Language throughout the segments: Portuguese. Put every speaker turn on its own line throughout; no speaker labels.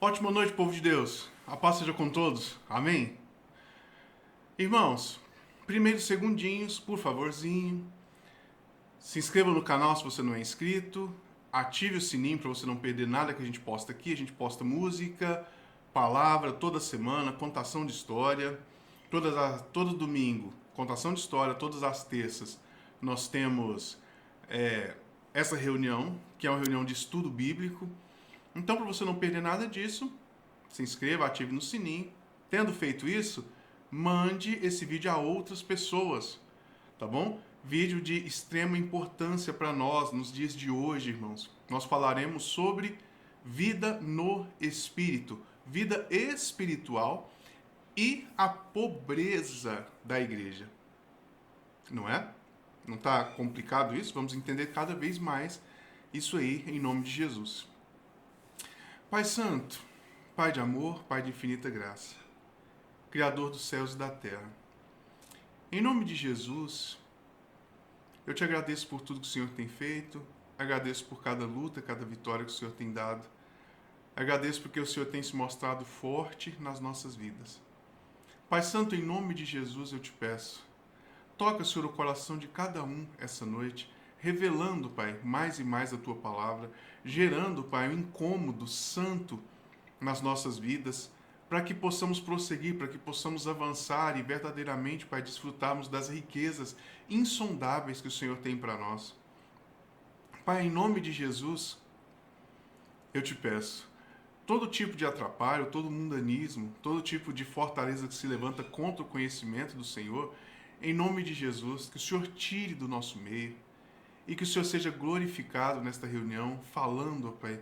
Ótima noite, povo de Deus. A paz seja com todos. Amém? Irmãos, primeiros segundinhos, por favorzinho. Se inscreva no canal se você não é inscrito. Ative o sininho para você não perder nada que a gente posta aqui. A gente posta música, palavra toda semana, contação de história. Todo domingo, contação de história. Todas as terças nós temos essa reunião, que é uma reunião de estudo bíblico. Então, para você não perder nada disso, se inscreva, ative no sininho. Tendo feito isso, mande esse vídeo a outras pessoas, tá bom? Vídeo de extrema importância para nós nos dias de hoje, irmãos. Nós falaremos sobre vida no espírito, vida espiritual e a pobreza da igreja. Não é? Não está complicado isso? Vamos entender cada vez mais isso aí em nome de Jesus. Pai Santo, Pai de amor, Pai de infinita graça, Criador dos céus e da terra. Em nome de Jesus, eu te agradeço por tudo que o Senhor tem feito, agradeço por cada luta, cada vitória que o Senhor tem dado, agradeço porque o Senhor tem se mostrado forte nas nossas vidas. Pai Santo, em nome de Jesus eu te peço, toca, Senhor, o coração de cada um essa noite, revelando, Pai, mais e mais a Tua palavra, gerando, Pai, um incômodo santo nas nossas vidas, para que possamos prosseguir, para que possamos avançar e verdadeiramente, Pai, desfrutarmos das riquezas insondáveis que o Senhor tem para nós. Pai, em nome de Jesus, eu te peço, todo tipo de atrapalho, todo mundanismo, todo tipo de fortaleza que se levanta contra o conhecimento do Senhor, em nome de Jesus, que o Senhor tire do nosso meio e que o Senhor seja glorificado nesta reunião, falando, Pai,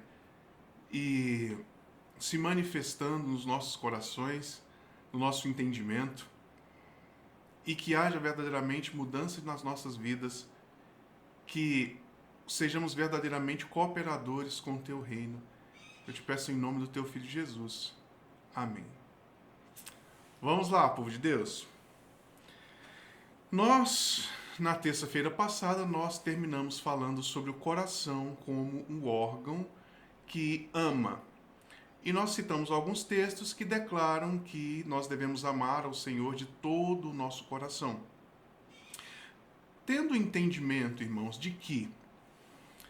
e se manifestando nos nossos corações, no nosso entendimento, e que haja verdadeiramente mudanças nas nossas vidas, que sejamos verdadeiramente cooperadores com o Teu reino. Eu te peço em nome do Teu Filho Jesus. Amém. Vamos lá, povo de Deus. Na terça-feira passada, nós terminamos falando sobre o coração como um órgão que ama. E nós citamos alguns textos que declaram que nós devemos amar ao Senhor de todo o nosso coração. Tendo entendimento, irmãos, de que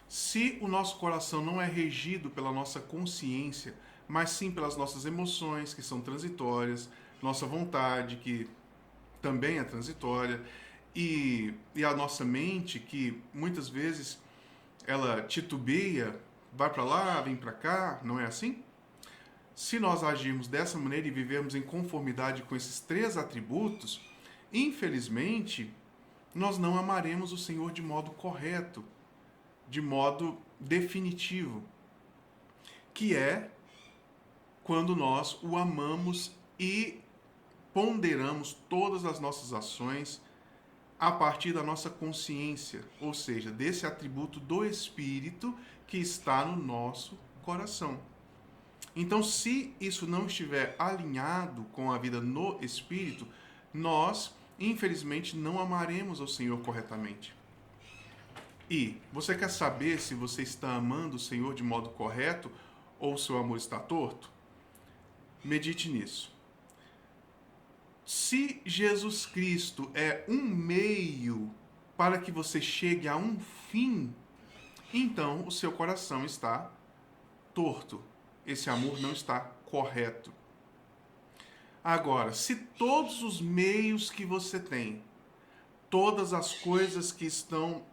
se o nosso coração não é regido pela nossa consciência, mas sim pelas nossas emoções, que são transitórias, nossa vontade, que também é transitória, e a nossa mente, que muitas vezes ela titubeia, vai para lá, vem para cá, não é assim? Se nós agirmos dessa maneira e vivermos em conformidade com esses três atributos, infelizmente, nós não amaremos o Senhor de modo correto, de modo definitivo, que é quando nós o amamos e ponderamos todas as nossas ações a partir da nossa consciência, ou seja, desse atributo do Espírito que está no nosso coração. Então, se isso não estiver alinhado com a vida no Espírito, nós, infelizmente, não amaremos ao Senhor corretamente. E você quer saber se você está amando o Senhor de modo correto ou seu amor está torto? Medite nisso. Se Jesus Cristo é um meio para que você chegue a um fim, então o seu coração está torto. Esse amor não está correto. Agora, se todos os meios que você tem, todas as coisas que estão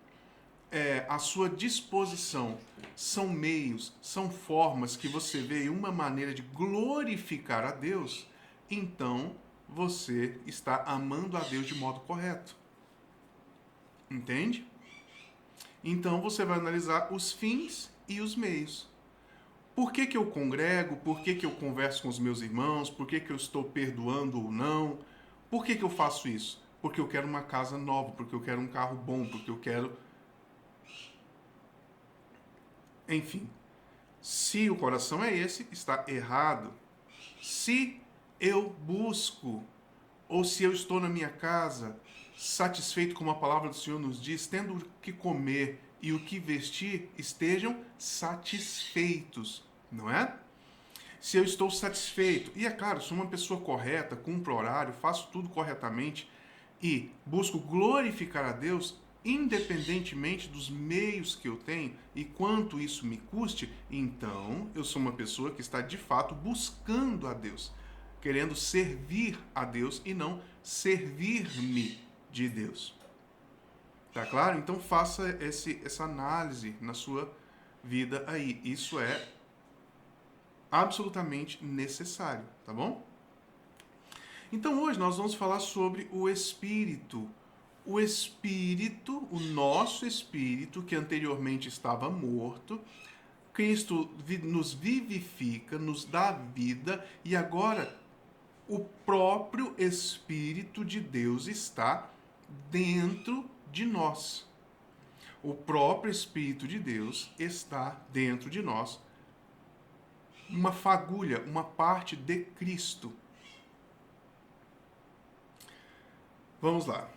à sua disposição, são meios, são formas que você vê uma maneira de glorificar a Deus, então você está amando a Deus de modo correto. Entende? Então você vai analisar os fins e os meios. Por que eu congrego? Por que eu converso com os meus irmãos? Por que eu estou perdoando ou não? Por que eu faço isso? Porque eu quero uma casa nova, porque eu quero um carro bom, porque eu quero... Enfim, se o coração é esse, está errado. Se eu busco, ou se eu estou na minha casa, satisfeito como a palavra do Senhor nos diz, tendo o que comer e o que vestir, estejam satisfeitos, não é? se eu estou satisfeito. E é claro, sou uma pessoa correta, cumpro horário, faço tudo corretamente e busco glorificar a Deus, independentemente dos meios que eu tenho e quanto isso me custe, então eu sou uma pessoa que está de fato buscando a Deus, querendo servir a Deus e não servir-me de Deus. Tá claro? Então faça essa análise na sua vida aí. Isso é absolutamente necessário, tá bom? Então hoje nós vamos falar sobre o Espírito. O Espírito, o nosso Espírito, que anteriormente estava morto, Cristo nos vivifica, nos dá vida e agora o próprio Espírito de Deus está dentro de nós. O próprio Espírito de Deus está dentro de nós. Uma fagulha, uma parte de Cristo. Vamos lá.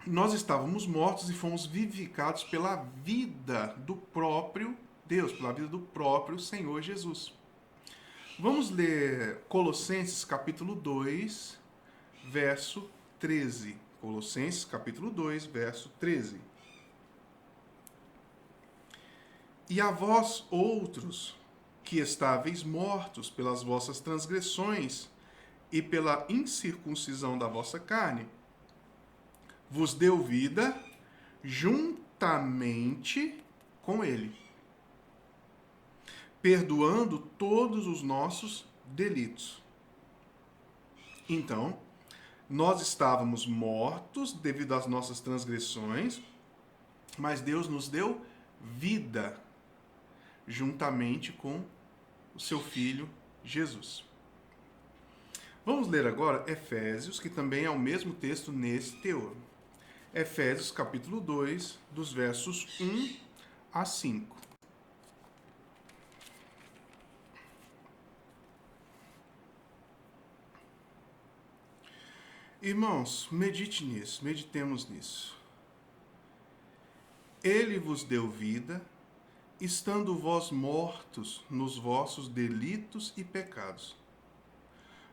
Nós estávamos mortos e fomos vivificados pela vida do próprio Deus, pela vida do próprio Senhor Jesus. Vamos ler Colossenses capítulo 2, verso 13. Colossenses capítulo 2, verso 13. E a vós outros, que estáveis mortos pelas vossas transgressões e pela incircuncisão da vossa carne, vos deu vida juntamente com ele, perdoando todos os nossos delitos. Então, nós estávamos mortos devido às nossas transgressões, mas Deus nos deu vida juntamente com o seu Filho Jesus. Vamos ler agora Efésios, que também é o mesmo texto nesse teor. Efésios capítulo 2, dos versos 1 a 5. Irmãos, medite nisso, meditemos nisso. Ele vos deu vida, estando vós mortos nos vossos delitos e pecados,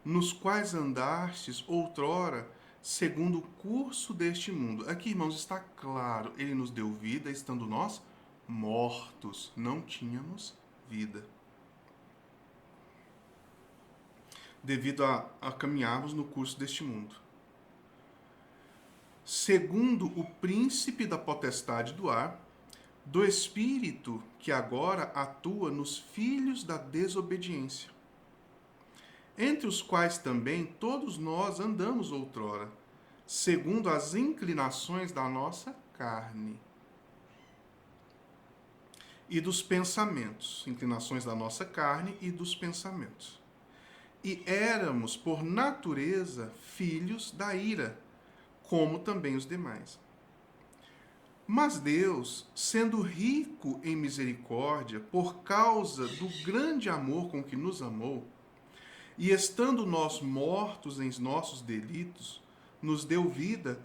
nos quais andastes outrora, segundo o curso deste mundo. Aqui, irmãos, está claro, ele nos deu vida, estando nós mortos, não tínhamos vida. Devido a caminharmos no curso deste mundo. Segundo o príncipe da potestade do ar, do espírito que agora atua nos filhos da desobediência, entre os quais também todos nós andamos outrora, segundo as inclinações da nossa carne e dos pensamentos, inclinações da nossa carne e dos pensamentos. E éramos, por natureza, filhos da ira, como também os demais. Mas Deus, sendo rico em misericórdia, por causa do grande amor com que nos amou, e estando nós mortos em nossos delitos, nos deu vida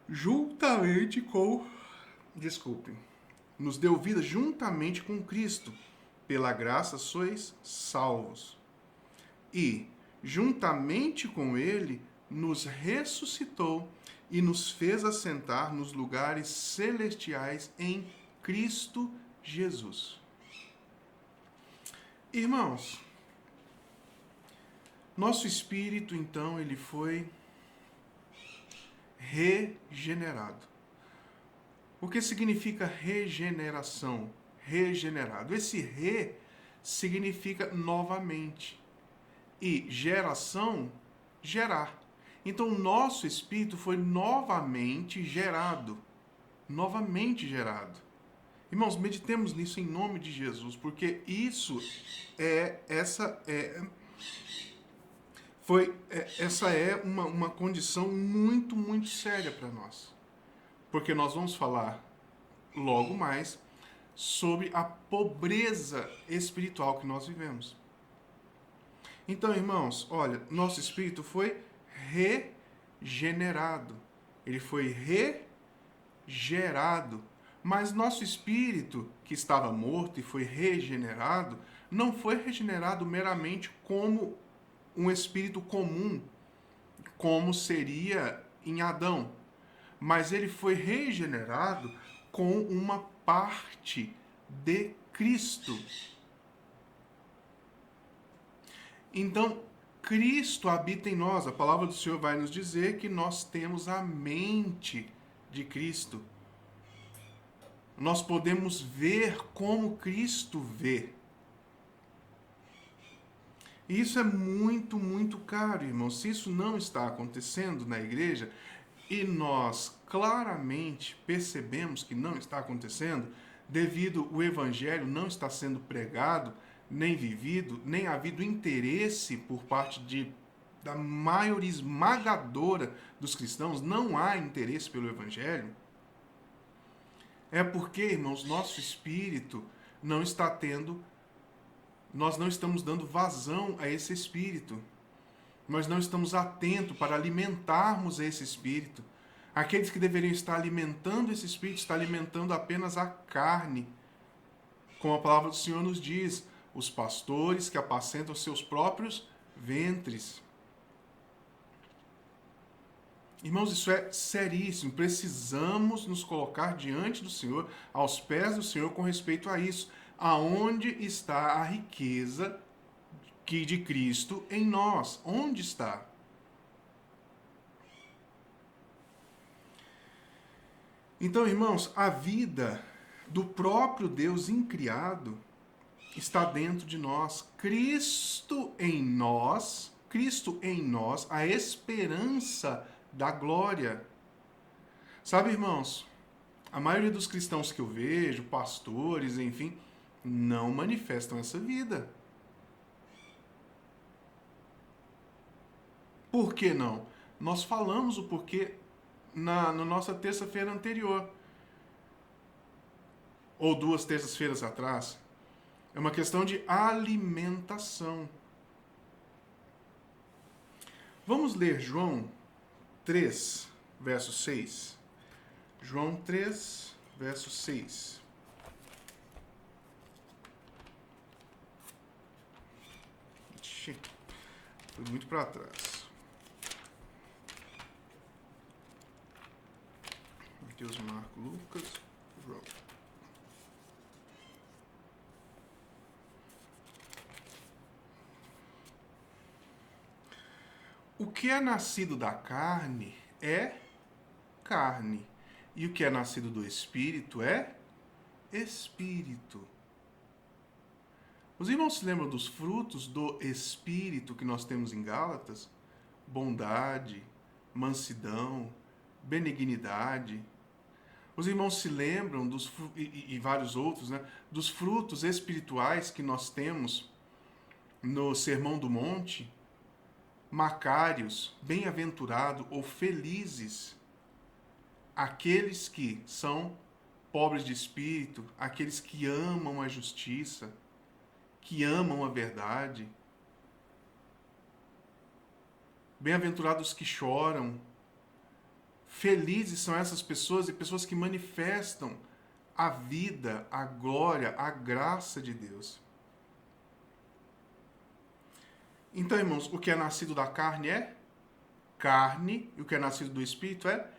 juntamente com... Nos deu vida juntamente com Cristo. Pela graça sois salvos. E, juntamente com Ele, nos ressuscitou e nos fez assentar nos lugares celestiais em Cristo Jesus. Irmãos, nosso espírito, então, ele foi regenerado. O que significa regeneração? Regenerado. Esse re significa novamente. E geração, gerar. Então, o nosso espírito foi novamente gerado. Novamente gerado. Irmãos, meditemos nisso em nome de Jesus, porque isso essa é uma condição muito, muito séria para nós. Porque nós vamos falar logo mais sobre a pobreza espiritual que nós vivemos. Então, irmãos, olha, nosso espírito foi regenerado. Ele foi regerado. Mas nosso espírito, que estava morto e foi regenerado, não foi regenerado meramente como um espírito comum, como seria em Adão, mas ele foi regenerado com uma parte de Cristo. Então, Cristo habita em nós. A palavra do Senhor vai nos dizer que nós temos a mente de Cristo. Nós podemos ver como Cristo vê. E isso é muito, muito caro, irmãos. Se isso não está acontecendo na igreja, e nós claramente percebemos que não está acontecendo, devido o evangelho não estar sendo pregado, nem vivido, nem havido interesse por parte da maioria esmagadora dos cristãos, não há interesse pelo evangelho, é porque, irmãos, nosso espírito não está tendo, nós não estamos dando vazão a esse espírito. Nós não estamos atentos para alimentarmos esse espírito. Aqueles que deveriam estar alimentando esse espírito estão alimentando apenas a carne. Como a palavra do Senhor nos diz, os pastores que apacentam seus próprios ventres. Irmãos, isso é seríssimo. Precisamos nos colocar diante do Senhor, aos pés do Senhor, com respeito a isso. Aonde está a riqueza de Cristo em nós? Onde está? Então, irmãos, a vida do próprio Deus incriado está dentro de nós. Cristo em nós, a esperança da glória. Sabe, irmãos, a maioria dos cristãos que eu vejo, pastores, enfim, não manifestam essa vida. Por que não? Nós falamos o porquê na nossa terça-feira anterior. Ou 2 terças-feiras atrás. É uma questão de alimentação. Vamos ler João 3, verso 6. João 3, verso 6. Ixi, foi muito para trás. Mateus, Marcos, Lucas, João. O que é nascido da carne é carne. E o que é nascido do Espírito é Espírito. Os irmãos se lembram dos frutos do Espírito que nós temos em Gálatas? Bondade, mansidão, benignidade. Os irmãos se lembram e vários outros, né, dos frutos espirituais que nós temos no Sermão do Monte? Macários, bem-aventurado ou felizes, aqueles que são pobres de espírito, aqueles que amam a justiça, que amam a verdade. Bem-aventurados que choram. Felizes são essas pessoas e pessoas que manifestam a vida, a glória, a graça de Deus. Então, irmãos, o que é nascido da carne é carne, e o que é nascido do Espírito é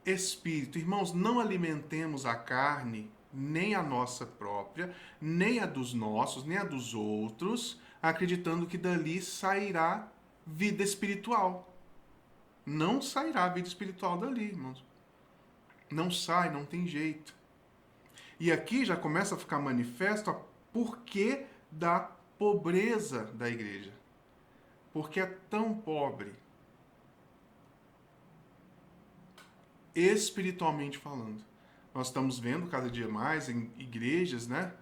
Espírito. Irmãos, não alimentemos a carne, nem a nossa própria, nem a dos nossos, nem a dos outros, acreditando que dali sairá vida espiritual. Não sairá vida espiritual dali, irmãos. Não sai, não tem jeito. E aqui já começa a ficar manifesto o porquê da pobreza da igreja. Porque é tão pobre, espiritualmente falando. Nós estamos vendo cada dia mais em igrejas, né,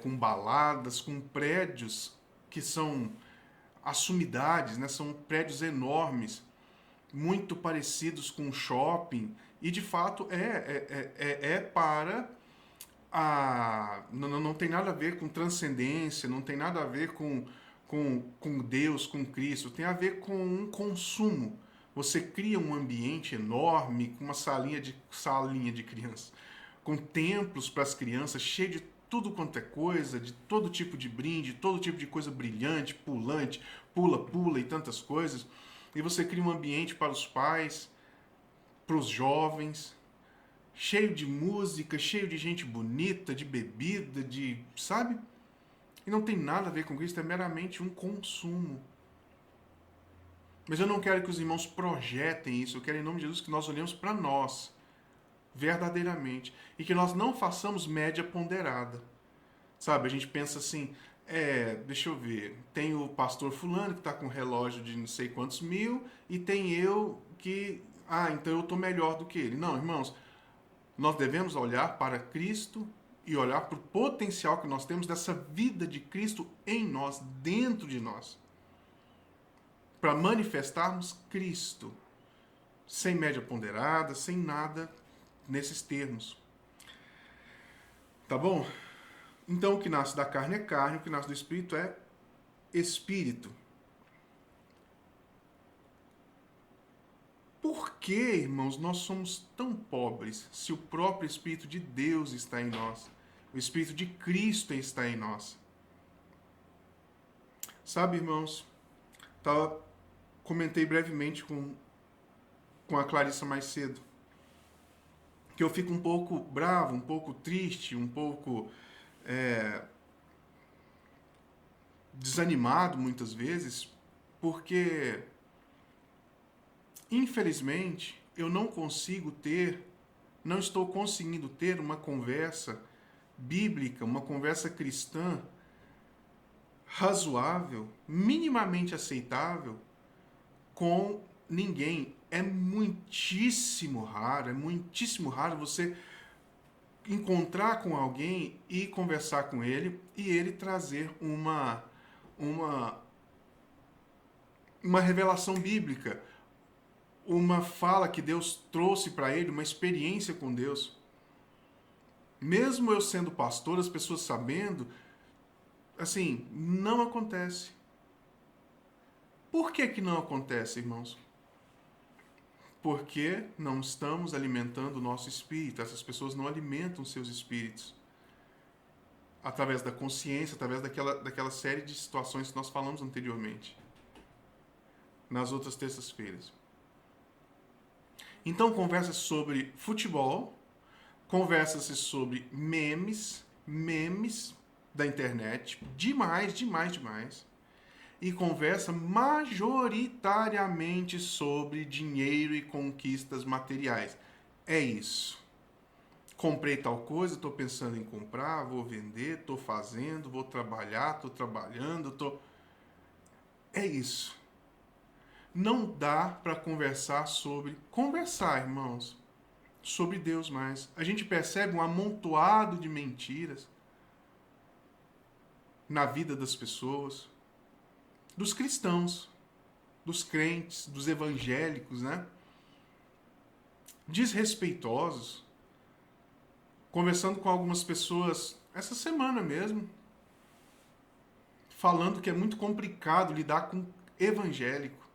com baladas, com prédios que são as sumidades, né, são prédios enormes, muito parecidos com shopping, e de fato para não tem nada a ver com transcendência, não tem nada a ver com Deus, com Cristo, tem a ver com um consumo. Você cria um ambiente enorme, com uma salinha de criança, com templos para as crianças, cheio de tudo quanto é coisa, de todo tipo de brinde, todo tipo de coisa brilhante, pulante, pula e tantas coisas. E você cria um ambiente para os pais, para os jovens, cheio de música, cheio de gente bonita, de bebida, sabe? E não tem nada a ver com Cristo, é meramente um consumo. Mas eu não quero que os irmãos projetem isso, eu quero em nome de Jesus que nós olhemos para nós, verdadeiramente, e que nós não façamos média ponderada. Sabe, a gente pensa assim, deixa eu ver, tem o pastor fulano que está com um relógio de não sei quantos mil, e tem eu que, então eu estou melhor do que ele. Não, irmãos, nós devemos olhar para Cristo e olhar para o potencial que nós temos dessa vida de Cristo em nós, dentro de nós, para manifestarmos Cristo, sem média ponderada, sem nada nesses termos. Tá bom? Então, o que nasce da carne é carne, o que nasce do espírito é espírito. Por que, irmãos, nós somos tão pobres se o próprio Espírito de Deus está em nós? O Espírito de Cristo está em nós. Sabe, irmãos, comentei brevemente com a Clarissa mais cedo, que eu fico um pouco bravo, um pouco triste, um pouco desanimado muitas vezes, porque infelizmente eu não estou conseguindo ter uma conversa bíblica, uma conversa cristã razoável, minimamente aceitável com ninguém. É muitíssimo raro você encontrar com alguém e conversar com ele e ele trazer uma revelação bíblica, uma fala que Deus trouxe para ele, uma experiência com Deus. Mesmo eu sendo pastor, as pessoas sabendo, assim, não acontece. Por que não acontece, irmãos? Porque não estamos alimentando o nosso espírito. Essas pessoas não alimentam seus espíritos. Através da consciência, através daquela série de situações que nós falamos anteriormente. Nas outras terças-feiras. Então, conversa-se sobre futebol, conversa-se sobre memes da internet, demais. E conversa majoritariamente sobre dinheiro e conquistas materiais. É isso. Comprei tal coisa, estou pensando em comprar, vou vender, estou fazendo, vou trabalhar, estou trabalhando, É isso. Não dá para conversar, irmãos, sobre Deus mais. A gente percebe um amontoado de mentiras na vida das pessoas, dos cristãos, dos crentes, dos evangélicos, né? Desrespeitosos. Conversando com algumas pessoas essa semana mesmo, falando que é muito complicado lidar com evangélico.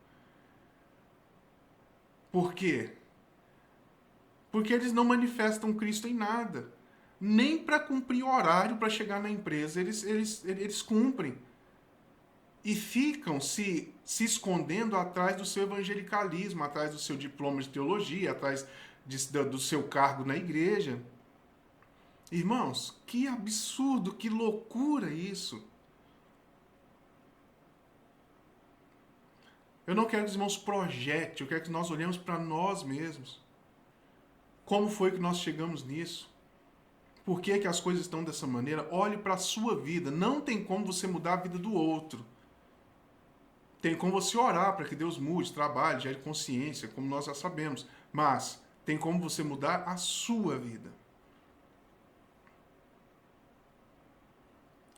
Por quê? Porque eles não manifestam Cristo em nada. Nem para cumprir horário para chegar na empresa eles cumprem. E ficam se escondendo atrás do seu evangelicalismo, atrás do seu diploma de teologia, atrás do seu cargo na igreja. Irmãos, que absurdo, que loucura isso. Eu não quero que os irmãos projetem, eu quero que nós olhemos para nós mesmos. Como foi que nós chegamos nisso? Por que as coisas estão dessa maneira? Olhe para a sua vida. Não tem como você mudar a vida do outro. Tem como você orar para que Deus mude, trabalhe, gere consciência, como nós já sabemos. Mas tem como você mudar a sua vida.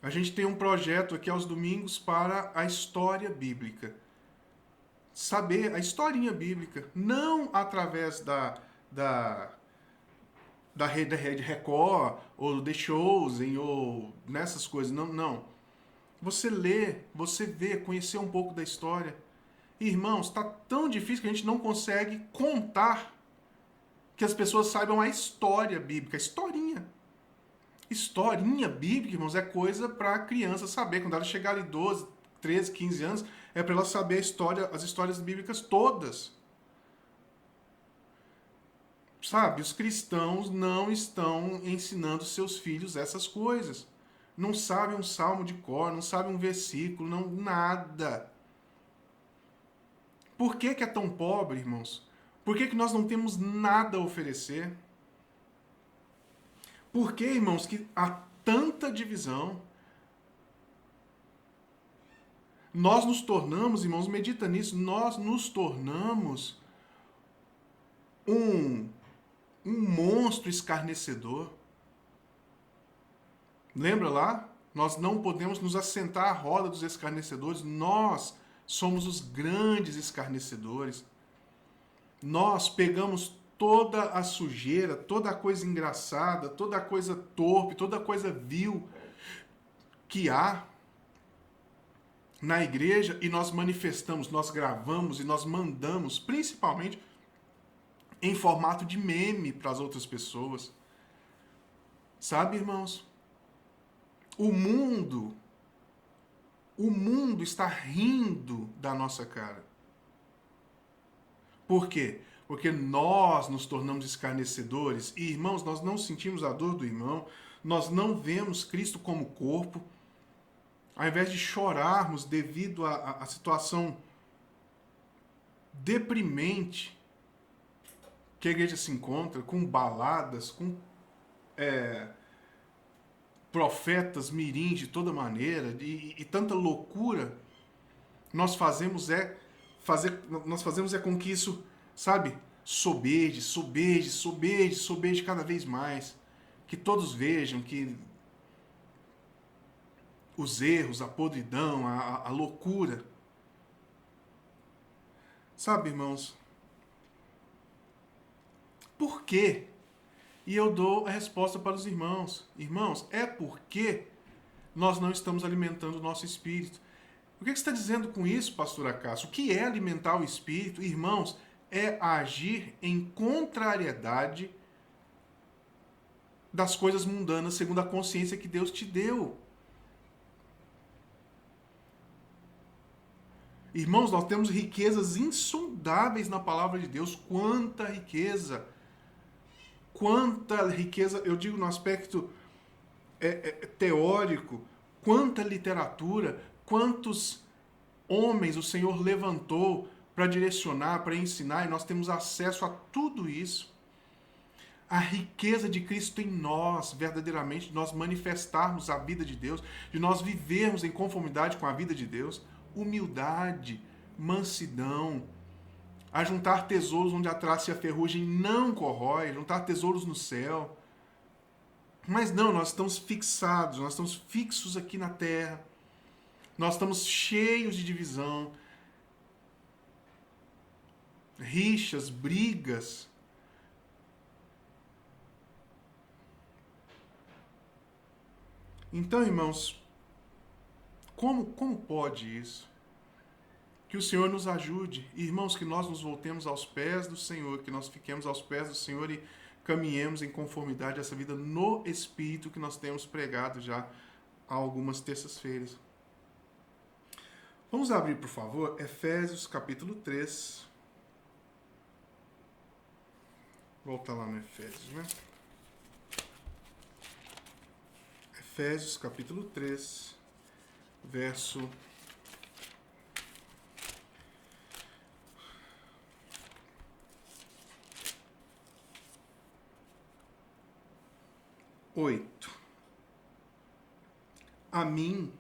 A gente tem um projeto aqui aos domingos para a história bíblica. Saber a historinha bíblica. Não através da Rede Record, ou The Chosen, ou nessas coisas. Não. Você lê, você vê, conhecer um pouco da história. Irmãos, está tão difícil que a gente não consegue contar que as pessoas saibam a história bíblica, a historinha. Historinha bíblica, irmãos, é coisa para a criança saber. Quando ela chegar ali 12, 13, 15 anos, é para ela saber a história, as histórias bíblicas todas. Sabe, os cristãos não estão ensinando seus filhos essas coisas. Não sabem um salmo de cor, não sabem um versículo, não, nada. Por que que é tão pobre, irmãos? Por que que nós não temos nada a oferecer? Por que, irmãos, que há tanta divisão? Nós nos tornamos, irmãos, medita nisso, nós nos tornamos um monstro escarnecedor. Lembra lá? Nós não podemos nos assentar à roda dos escarnecedores, nós somos os grandes escarnecedores. Nós pegamos toda a sujeira, toda a coisa engraçada, toda a coisa torpe, toda a coisa vil que há na igreja e nós manifestamos, nós gravamos e nós mandamos, principalmente em formato de meme para as outras pessoas. Sabe, irmãos? O mundo está rindo da nossa cara. Por quê? Porque nós nos tornamos escarnecedores e, irmãos, nós não sentimos a dor do irmão, nós não vemos Cristo como corpo. Ao invés de chorarmos devido à situação deprimente que a igreja se encontra, com baladas, com profetas mirins de toda maneira e tanta loucura, nós fazemos com que isso, sabe, sobeje cada vez mais, que todos vejam que os erros, a podridão, a loucura. Sabe, irmãos, por quê? E eu dou a resposta para os irmãos. Irmãos, é porque nós não estamos alimentando o nosso espírito. O que você está dizendo com isso, pastor Acácio? O que é alimentar o espírito? Irmãos, é agir em contrariedade das coisas mundanas segundo a consciência que Deus te deu. Irmãos, nós temos riquezas insondáveis na palavra de Deus. Quanta riqueza! Quanta riqueza, eu digo no aspecto teórico, quanta literatura, quantos homens o Senhor levantou para direcionar, para ensinar, e nós temos acesso a tudo isso. A riqueza de Cristo em nós, verdadeiramente, de nós manifestarmos a vida de Deus, de nós vivermos em conformidade com a vida de Deus, humildade, mansidão, a juntar tesouros onde a traça e a ferrugem não corrói, juntar tesouros no céu. Mas não, nós estamos fixados, nós estamos fixos aqui na terra, nós estamos cheios de divisão, rixas, brigas. Então, irmãos, como pode isso? Que o Senhor nos ajude. Irmãos, que nós nos voltemos aos pés do Senhor, que nós fiquemos aos pés do Senhor e caminhemos em conformidade a essa vida no Espírito que nós temos pregado já há algumas terças-feiras. Vamos abrir, por favor, Efésios capítulo 3. Volta lá no Efésios, né? Efésios capítulo 3, verso 8. A mim,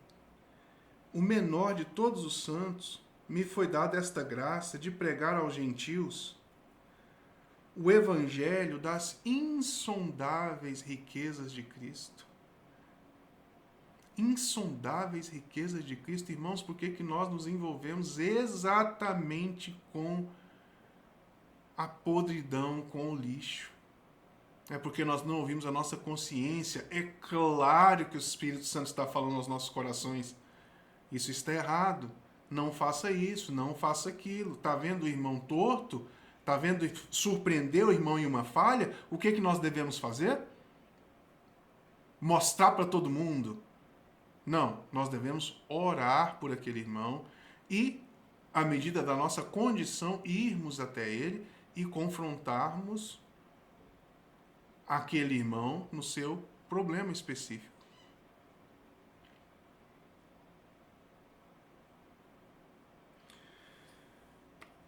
o menor de todos os santos, me foi dada esta graça de pregar aos gentios o evangelho das insondáveis riquezas de Cristo. Insondáveis riquezas de Cristo, irmãos, por que nós nos envolvemos exatamente com a podridão, com o lixo? É porque nós não ouvimos a nossa consciência. É claro que o Espírito Santo está falando aos nossos corações. Isso está errado. Não faça isso, não faça aquilo. Está vendo o irmão torto? Está vendo surpreender o irmão em uma falha? O que nós devemos fazer? mostrar para todo mundo. Não, nós devemos orar por aquele irmão e, à medida da nossa condição, irmos até ele e confrontarmos aquele irmão no seu problema específico.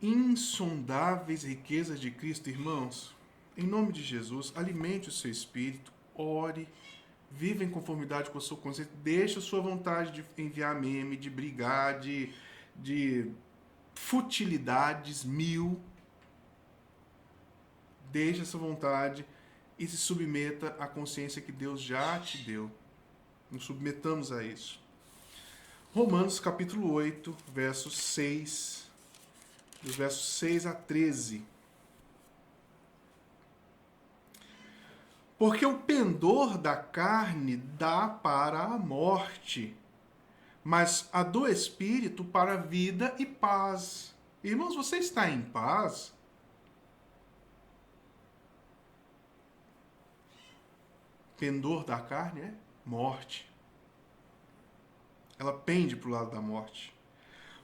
Insondáveis riquezas de Cristo, irmãos. Em nome de Jesus, alimente o seu espírito, ore, viva em conformidade com a sua consciência, deixe a sua vontade de enviar meme, de brigar, de futilidades mil. Deixe essa vontade e se submeta à consciência que Deus já te deu. Nos submetamos a isso. Romanos capítulo 8, versos 6, dos versos 6 a 13. Porque o pendor da carne dá para a morte, mas a do Espírito para a vida e paz. Irmãos, você está em paz? Pendor da carne é morte. Ela pende para o lado da morte.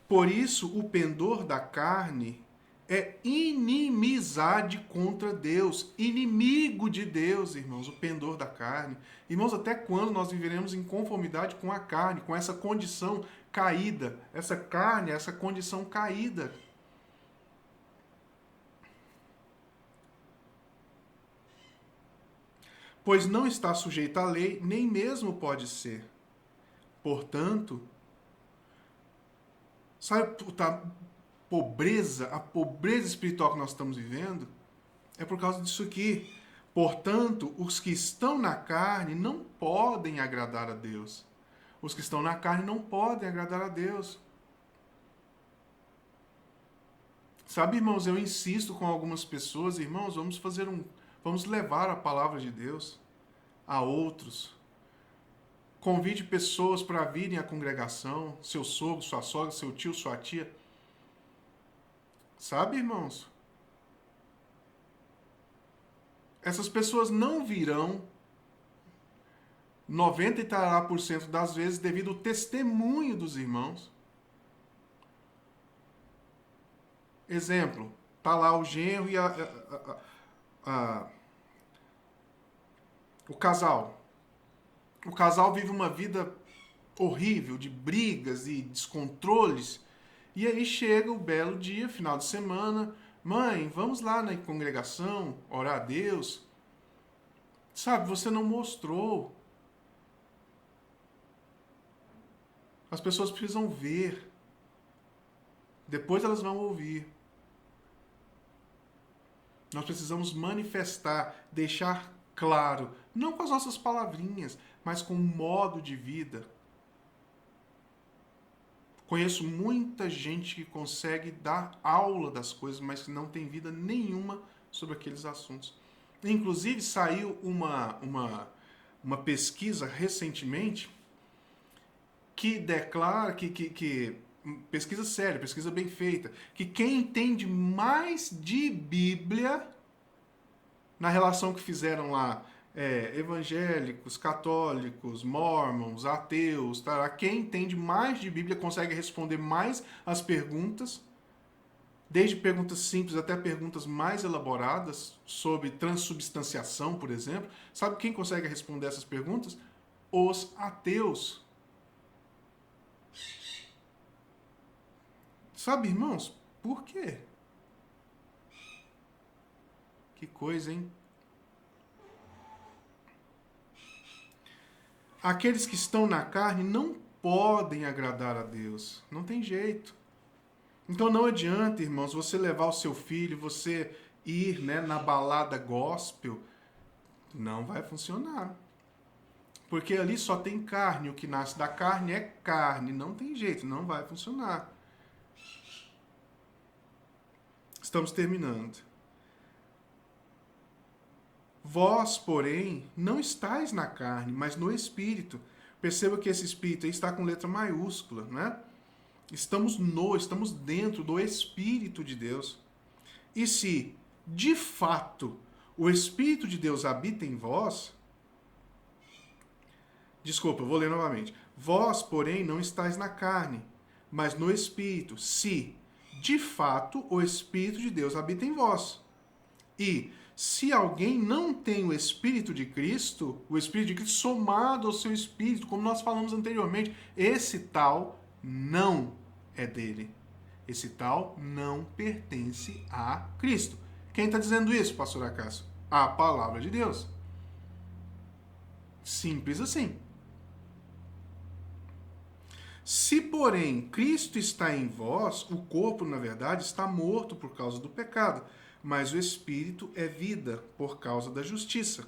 Por isso, o pendor da carne é inimizade contra Deus, inimigo de Deus, irmãos, o pendor da carne. Irmãos, até quando nós viveremos em conformidade com a carne, com essa condição caída, essa carne, essa condição caída? Pois não está sujeito à lei, nem mesmo pode ser. Portanto, sabe a pobreza espiritual que nós estamos vivendo? É por causa disso aqui. Portanto, os que estão na carne não podem agradar a Deus. Os que estão na carne não podem agradar a Deus. Sabe, irmãos, eu insisto com algumas pessoas, irmãos, vamos levar a palavra de Deus a outros. Convide pessoas para virem à congregação, seu sogro, sua sogra, seu tio, sua tia. Sabe, irmãos? Essas pessoas não virão 90% das vezes devido ao testemunho dos irmãos. Exemplo, tá lá o genro e o casal. O casal vive uma vida horrível, de brigas e descontroles. E aí chega o belo dia, final de semana. Mãe, vamos lá na congregação, orar a Deus. Sabe, você não mostrou. As pessoas precisam ver. Depois elas vão ouvir. Nós precisamos manifestar, deixar claro, não com as nossas palavrinhas, mas com o modo de vida. Conheço muita gente que consegue dar aula das coisas, mas que não tem vida nenhuma sobre aqueles assuntos. Inclusive, saiu uma pesquisa recentemente que declara que pesquisa séria, pesquisa bem feita, que quem entende mais de Bíblia, na relação que fizeram lá, evangélicos, católicos, mormons, ateus, tá? Quem entende mais de Bíblia consegue responder mais as perguntas, desde perguntas simples até perguntas mais elaboradas sobre transubstanciação, por exemplo. Sabe quem consegue responder essas perguntas? Os ateus. Sabe, irmãos, por quê? Que coisa, hein? Aqueles que estão na carne não podem agradar a Deus. Não tem jeito. Então não adianta, irmãos, você levar o seu filho, você ir, na balada gospel. Não vai funcionar. Porque ali só tem carne. O que nasce da carne é carne. Não tem jeito, não vai funcionar. Estamos terminando. Vós, porém, não estáis na carne, mas no Espírito. Perceba que esse Espírito aí está com letra maiúscula, né? Estamos dentro do Espírito de Deus. E se, de fato, o Espírito de Deus habita em vós, Desculpa, eu vou ler novamente. Vós, porém, não estáis na carne, mas no Espírito, se, de fato, o Espírito de Deus habita em vós. E, se alguém não tem o Espírito de Cristo, o Espírito de Cristo somado ao seu Espírito, como nós falamos anteriormente, esse tal não é dele. Esse tal não pertence a Cristo. Quem está dizendo isso, pastor Acácio? A palavra de Deus. Simples assim. Se, porém, Cristo está em vós, o corpo, na verdade, está morto por causa do pecado, mas o espírito é vida por causa da justiça.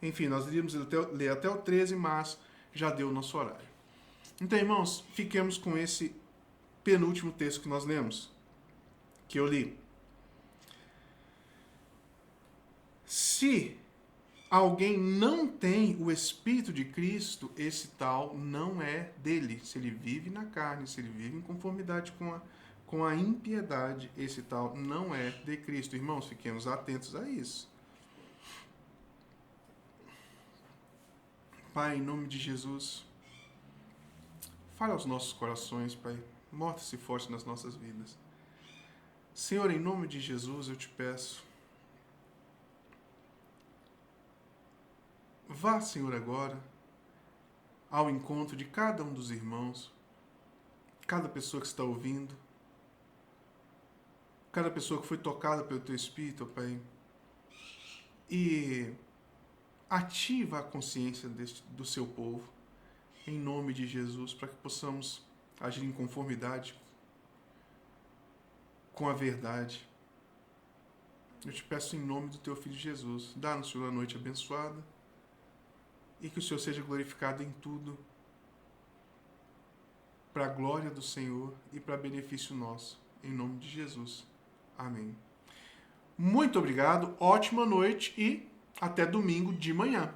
Enfim, nós iríamos ler até o 13, mas já deu o nosso horário. Então, irmãos, fiquemos com esse penúltimo texto que nós lemos, que eu li. Se alguém não tem o Espírito de Cristo, esse tal não é dele. Se ele vive na carne, se ele vive em conformidade com a impiedade, esse tal não é de Cristo. Irmãos, fiquemos atentos a isso. Pai, em nome de Jesus, fale aos nossos corações, Pai. Mostre-se forte nas nossas vidas. Senhor, em nome de Jesus, eu te peço, vá, Senhor, agora ao encontro de cada um dos irmãos, cada pessoa que está ouvindo, cada pessoa que foi tocada pelo Teu Espírito, Pai, e ativa a consciência do Seu povo, em nome de Jesus, para que possamos agir em conformidade com a verdade. Eu te peço em nome do Teu Filho Jesus, dá-nos, Senhor, a noite abençoada, e que o Senhor seja glorificado em tudo, para a glória do Senhor e para benefício nosso, em nome de Jesus. Amém. Muito obrigado, ótima noite e até domingo de manhã.